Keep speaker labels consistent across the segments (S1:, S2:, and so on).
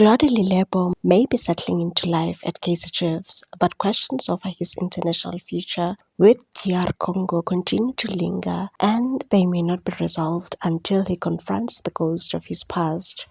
S1: Claude Lilebo may be settling into life at Kaizer Chiefs, but questions over his international future with DR Congo continue to linger, and they may not be resolved until he confronts the ghost of his past.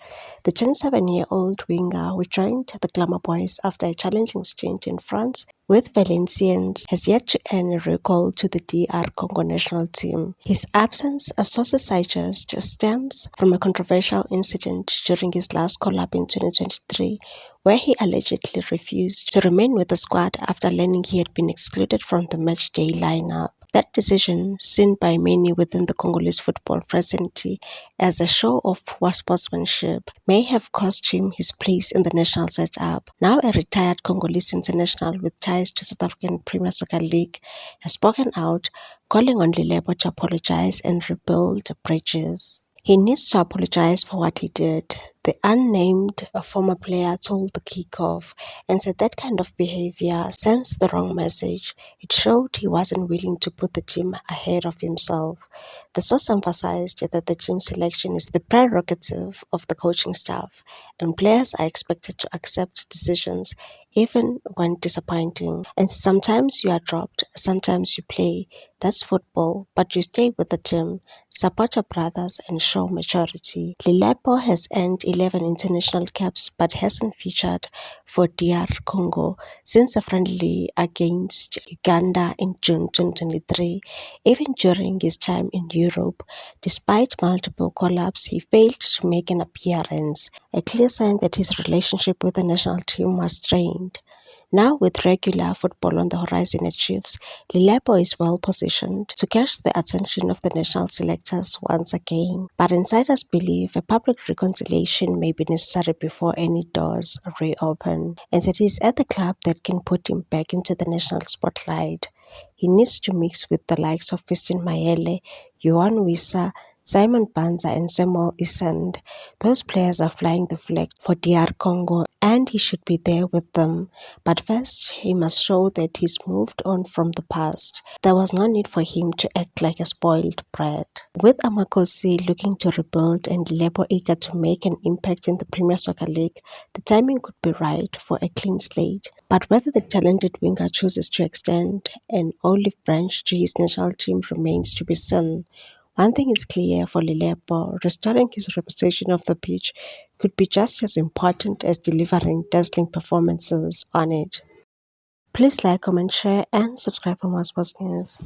S1: The 27-year-old winger, who joined the Glamour Boys after a challenging stint in France with Valenciennes, has yet to earn a recall to the DR Congo national team. His absence, as sources suggest, stems from a controversial incident during his last call-up in 2023, where he allegedly refused to remain with the squad after learning he had been excluded from the matchday lineup. That decision, seen by many within the Congolese football fraternity as a show of poor sportsmanship, may have cost him his place in the national setup. Now a retired Congolese international with ties to South African Premier Soccer League has spoken out, calling on Lilebo to apologize and rebuild bridges. He needs to apologize for what he did, the unnamed former player told the Kickoff, and said that kind of behavior sends the wrong message. It showed he wasn't willing to put the team ahead of himself. The source emphasized that the team selection is the prerogative of the coaching staff, and players are expected to accept decisions even when disappointing. And sometimes you are dropped, sometimes you play. That's football, but you stay with the team, support your brothers, and show maturity. Lilebo has earned 11 international caps but hasn't featured for DR Congo since a friendly against Uganda in June 2023. Even during his time in Europe, despite multiple call-ups, he failed to make an appearance, a clear sign that his relationship with the national team was strained. Now, with regular football on the horizon at Chiefs, Lilebo is well positioned to catch the attention of the national selectors once again. But insiders believe a public reconciliation may be necessary before any doors reopen, and it is at the club that can put him back into the national spotlight. He needs to mix with the likes of Fiston Mayele, Yohan Wissa, Simon Banza, and Samuel Isand. Those players are flying the flag for DR Congo, and he should be there with them. But first, he must show that he's moved on from the past. There was no need for him to act like a spoiled brat. With Amakosi looking to rebuild and Lilebo eager to make an impact in the Premier Soccer League, the timing could be right for a clean slate. But whether the talented winger chooses to extend an olive branch to his national team remains to be seen. One thing is clear for Lilebo: restoring his reputation off the pitch could be just as important as delivering dazzling performances on it. Please like, comment, share, and subscribe for more sports news.